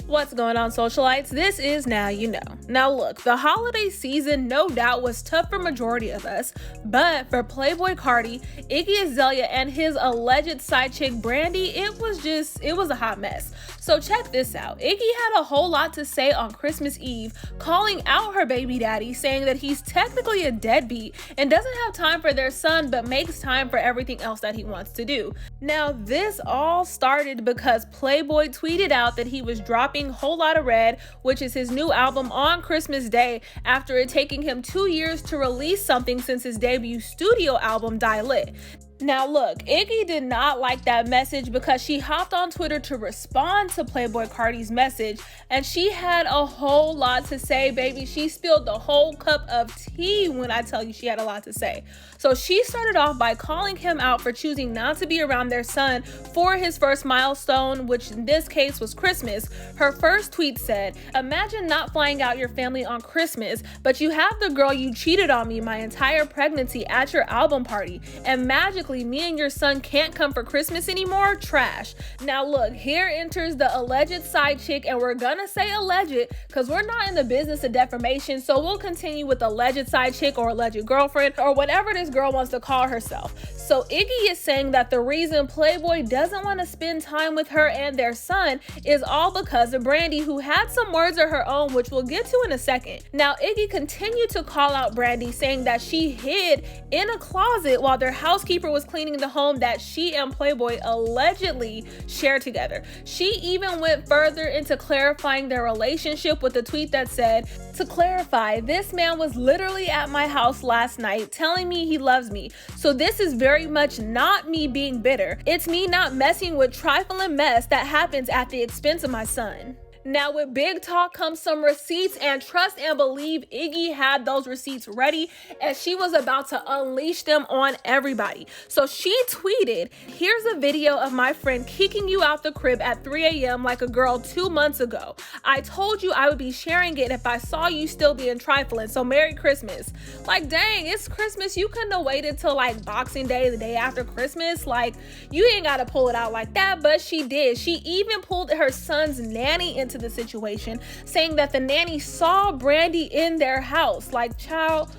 What's going on, socialites? This is Now You Know. Now look, the holiday season no doubt was tough for majority of us, but for Playboi Carti, Iggy Azalea, and his alleged side chick Brandi, it was a hot mess. So check this out. Iggy had a whole lot to say on Christmas Eve, calling out her baby daddy, saying that he's technically a deadbeat and doesn't have time for their son, but makes time for everything else that he wants to do. Now this all started because Playboi tweeted out that he was dropping Whole Lotta Red, which is his new album, on Christmas Day after it taking him 2 years to release something since his debut studio album Die Lit. Now look, Iggy did not like that message because she hopped on Twitter to respond to Playboi Carti's message, and she had a whole lot to say, baby. She spilled the whole cup of tea when I tell you she had a lot to say. So she started off by calling him out for choosing not to be around their son for his first milestone, which in this case was Christmas. Her first tweet said, "Imagine not flying out your family on Christmas, but you have the girl you cheated on me my entire pregnancy at your album party, and magically me and your son can't come for Christmas anymore? Trash." Now look, here enters the alleged side chick, and we're gonna say alleged because we're not in the business of defamation, so we'll continue with alleged side chick or alleged girlfriend or whatever this girl wants to call herself. So Iggy is saying that the reason Playboi doesn't want to spend time with her and their son is all because of Brandi, who had some words of her own, which we'll get to in a second. Now Iggy continued to call out Brandi, saying that she hid in a closet while their housekeeper was cleaning the home that she and Playboi allegedly shared together. She even went further into clarifying their relationship with a tweet that said, "To clarify, this man was literally at my house last night telling me he loves me. So this is very much not me being bitter. It's me not messing with trifling mess that happens at the expense of my son." Now with big talk comes some receipts, and trust and believe Iggy had those receipts ready and she was about to unleash them on everybody. So she tweeted, "Here's a video of my friend kicking you out the crib at 3 a.m. like a girl 2 months ago. I told you I would be sharing it if I saw you still being trifling, so Merry Christmas." Like, dang, it's Christmas. You couldn't have waited till like Boxing Day, the day after Christmas. Like, you ain't gotta pull it out like that, but she did. She even pulled her son's nanny into the situation, saying that the nanny saw Brandi in their house. Like, child,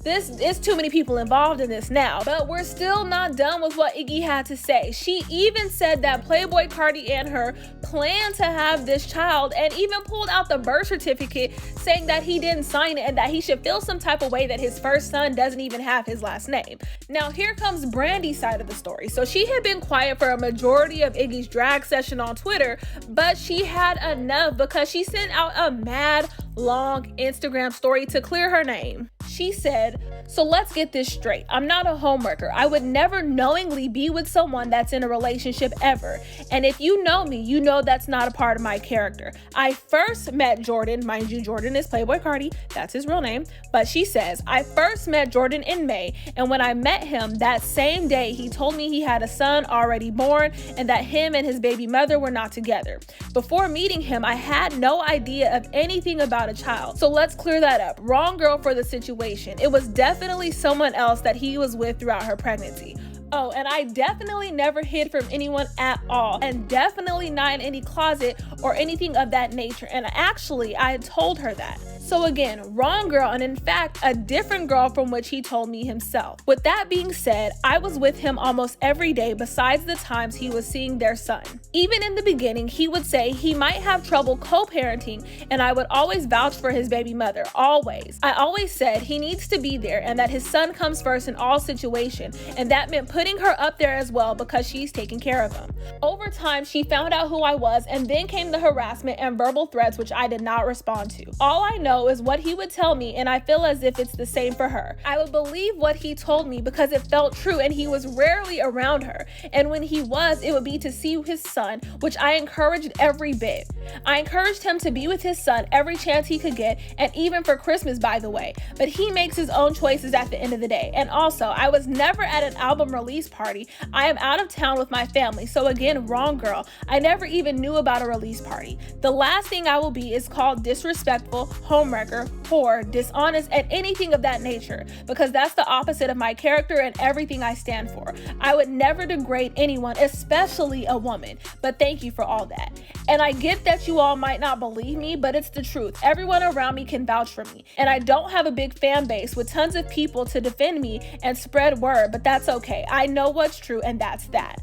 this is too many people involved in this now. But we're still not done with what Iggy had to say. She even said that Playboi Carti and her plan to have this child, and even pulled out the birth certificate, saying that he didn't sign it and that he should feel some type of way that his first son doesn't even have his last name. Now here comes Brandi's side of the story. So she had been quiet for a majority of Iggy's drag session on Twitter, but she had enough because she sent out a mad long Instagram story to clear her name. She said, "So let's get this straight. I'm not a homewrecker. I would never knowingly be with someone that's in a relationship ever. And if you know me, you know that's not a part of my character. I first met Jordan," mind you, Jordan is Playboi Carti, that's his real name, but she says, "I first met Jordan in May, and when I met him that same day, he told me he had a son already born and that him and his baby mother were not together. Before meeting him, I had no idea of anything about a child. So let's clear that up. Wrong girl for the situation. It was definitely someone else that he was with throughout her pregnancy. Oh, and I definitely never hid from anyone at all, and definitely not in any closet or anything of that nature. And actually, I had told her that. So again, wrong girl, and in fact, a different girl from which he told me himself. With that being said, I was with him almost every day besides the times he was seeing their son. Even in the beginning, he would say he might have trouble co-parenting, and I would always vouch for his baby mother, always. I always said he needs to be there and that his son comes first in all situations, and that meant putting her up there as well because she's taking care of him. Over time, she found out who I was, and then came the harassment and verbal threats, which I did not respond to. All I know is what he would tell me, and I feel as if it's the same for her. I would believe what he told me because it felt true, and he was rarely around her. And when he was, it would be to see his son, which I encouraged every bit. I encouraged him to be with his son every chance he could get, and even for Christmas, by the way. But he makes his own choices at the end of the day. And also, I was never at an album release party. I am out of town with my family. So again, wrong girl. I never even knew about a release party. The last thing I will be is called disrespectful, homewrecker, poor, dishonest, and anything of that nature, because that's the opposite of my character and everything I stand for. I would never degrade anyone, especially a woman, but thank you for all that. And I get that bet you all might not believe me, but it's the truth. Everyone around me can vouch for me. And I don't have a big fan base with tons of people to defend me and spread word, but that's okay. I know what's true, and that's that.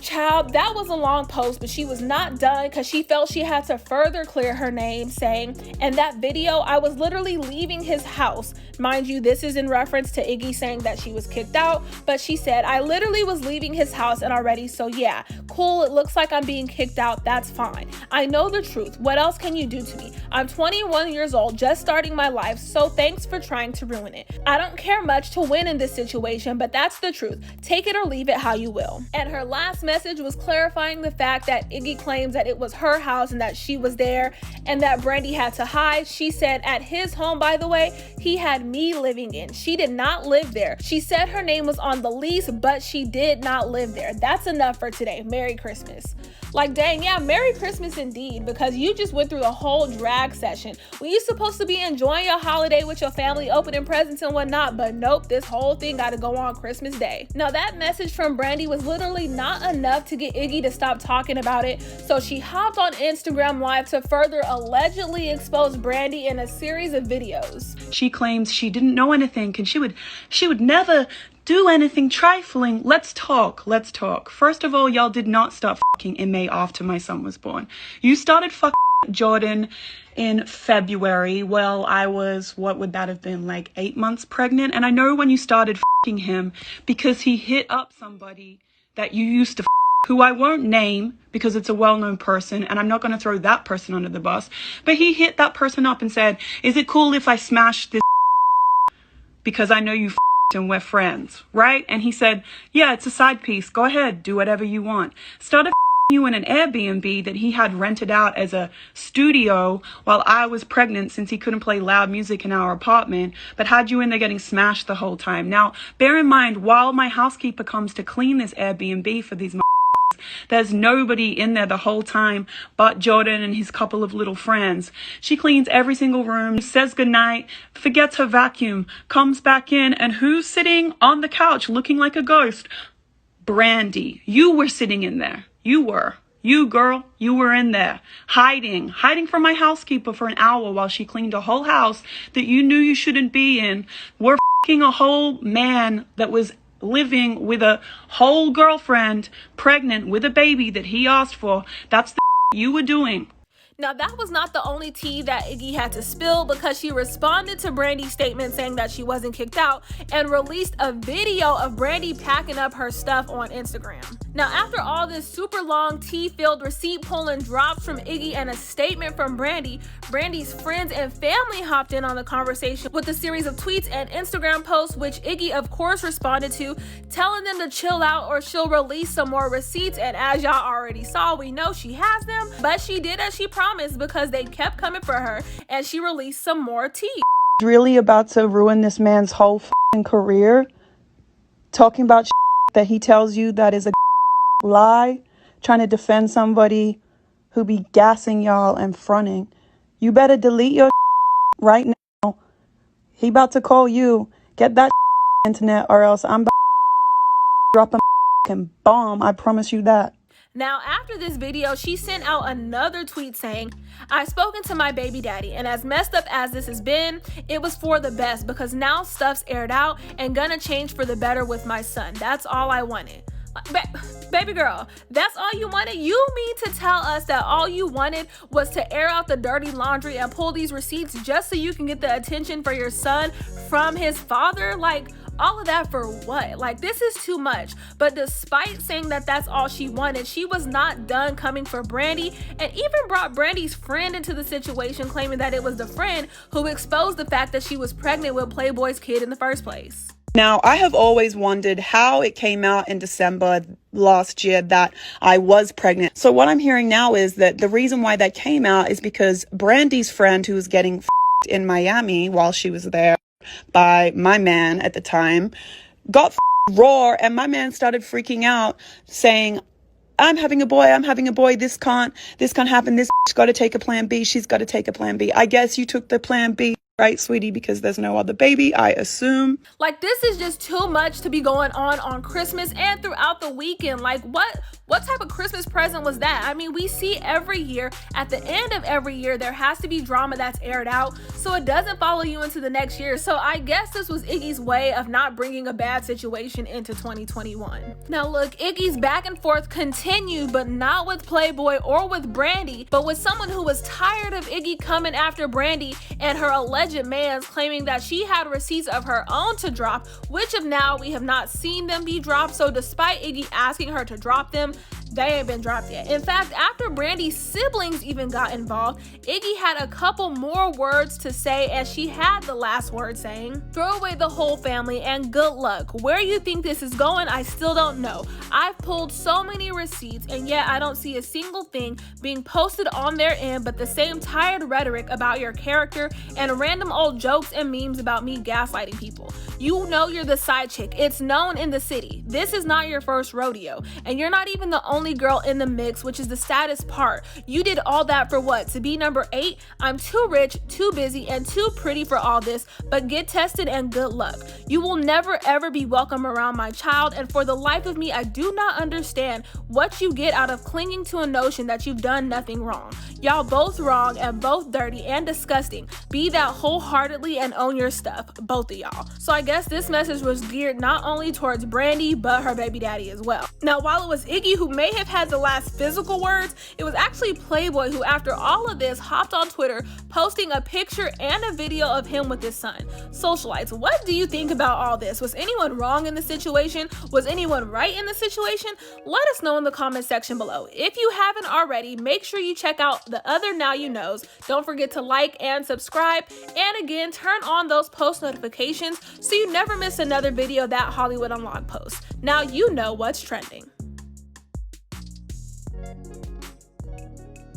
Child, that was a long post, but she was not done because she felt she had to further clear her name, saying, "In that video, I was literally leaving his house." Mind you, this is in reference to Iggy saying that she was kicked out, but she said, "I literally was leaving his house and already, so yeah, cool, it looks like I'm being kicked out, that's fine. I know the truth. What else can you do to me? I'm 21 years old, just starting my life, so thanks for trying to ruin it. I don't care much to win in this situation, but that's the truth. Take it or leave it how you will." And her last message was clarifying the fact that Iggy claims that it was her house and that she was there and that Brandi had to hide. She said at his home, by the way, he had me living in. She did not live there. She said her name was on the lease, but she did not live there. That's enough for today. Merry Christmas. Like, dang, yeah, Merry Christmas indeed, because you just went through a whole drag session when you're supposed to be enjoying your holiday with your family, opening presents and whatnot, but nope, this whole thing got to go on Christmas Day. Now, that message from Brandi was literally not enough to get Iggy to stop talking about it, so she hopped on Instagram Live to further allegedly expose Brandi in a series of videos. She claims she didn't know anything and she would never do anything trifling. Let's talk. First of all, y'all did not start fucking in May after my son was born. You started fucking Jordan in February. Well, I was, what would that have been, like 8 months pregnant? And I know when you started fucking him because he hit up somebody that you used to who I won't name because it's a well-known person and I'm not going to throw that person under the bus. But he hit that person up and said, "Is it cool if I smash this because I know you and we're friends, right?" And he said, "Yeah, it's a side piece. Go ahead, do whatever you want." Started you in an Airbnb that he had rented out as a studio while I was pregnant since he couldn't play loud music in our apartment, but had you in there getting smashed the whole time. Now, bear in mind, while my housekeeper comes to clean this Airbnb for these there's nobody in there the whole time but Jordan and his couple of little friends. She cleans every single room, says goodnight, forgets her vacuum, comes back in, and who's sitting on the couch looking like a ghost? Brandi. You were sitting in there. You were. You, girl, you were in there, hiding from my housekeeper for an hour while she cleaned a whole house that you knew you shouldn't be in. We're f***ing a whole man that was living with a whole girlfriend, pregnant with a baby that he asked for. That's the you were doing. Now, that was not the only tea that Iggy had to spill, because she responded to Brandi's statement saying that she wasn't kicked out and released a video of Brandi packing up her stuff on Instagram. Now, after all this super long tea-filled receipt pulling drops from Iggy and a statement from Brandi, Brandi's friends and family hopped in on the conversation with a series of tweets and Instagram posts, which Iggy, of course, responded to, telling them to chill out or she'll release some more receipts. And as y'all already saw, we know she has them, but she did as she promised, because they kept coming for her and she released some more tea. Really about to ruin this man's whole career, talking about that he tells you that is a lie, trying to defend somebody who be gassing y'all and fronting. You better delete your right now. He about to call you. Get that internet, or else I'm about to drop a bomb. I promise you that. Now, after this video, she sent out another tweet saying, "I've spoken to my baby daddy, and as messed up as this has been, it was for the best, because now stuff's aired out and gonna change for the better with my son. That's all I wanted." Baby girl, that's all you wanted? You mean to tell us that all you wanted was to air out the dirty laundry and pull these receipts just so you can get the attention for your son from his father? Like, all of that for what? Like, this is too much. But despite saying that that's all she wanted, she was not done coming for Brandi, and even brought Brandi's friend into the situation, claiming that it was the friend who exposed the fact that she was pregnant with Playboi's kid in the first place. Now, I have always wondered how it came out in December last year that I was pregnant. So what I'm hearing now is that the reason why that came out is because Brandi's friend, who was getting in Miami while she was there by my man at the time, got raw, and my man started freaking out, saying, I'm having a boy, this can't happen, this got to take a plan B, she's got to take a plan B. I guess you took the plan B, right, sweetie, because there's no other baby, I assume. Like, this is just too much to be going on Christmas and throughout the weekend. Like, what What type of Christmas present was that? I mean, we see every year, at the end of every year, there has to be drama that's aired out, so it doesn't follow you into the next year. So I guess this was Iggy's way of not bringing a bad situation into 2021. Now look, Iggy's back and forth continued, but not with Playboi or with Brandi, but with someone who was tired of Iggy coming after Brandi and her alleged mans, claiming that she had receipts of her own to drop, which of now we have not seen them be dropped. So despite Iggy asking her to drop them, they ain't been dropped yet. In fact, after Brandi's siblings even got involved, Iggy had a couple more words to say, and she had the last word saying, "Throw away the whole family and good luck. Where you think this is going, I still don't know. I've pulled so many receipts and yet I don't see a single thing being posted on their end but the same tired rhetoric about your character and random old jokes and memes about me gaslighting people. You know you're the side chick. It's known in the city. This is not your first rodeo, and you're not even the only girl in the mix, which is the saddest part. You did all that for what? To be number 8? I'm too rich, too busy, and too pretty for all this, but get tested and good luck. You will never ever be welcome around my child, and for the life of me, I do not understand what you get out of clinging to a notion that you've done nothing wrong. Y'all both wrong and both dirty and disgusting. Be that wholeheartedly and own your stuff, both of y'all." So I guess this message was geared not only towards Brandi, but her baby daddy as well. Now, while it was Iggy who may have had the last physical words, it was actually Playboi who, after all of this, hopped on Twitter posting a picture and a video of him with his son. Socialites, what do you think about all this? Was anyone wrong in the situation? Was anyone right in the situation? Let us know in the comment section below. If you haven't already, make sure you check out the other Now You Knows. Don't forget to like and subscribe, and again, turn on those post notifications so you never miss another video that Hollywood Unlocked posts. Now you know what's trending.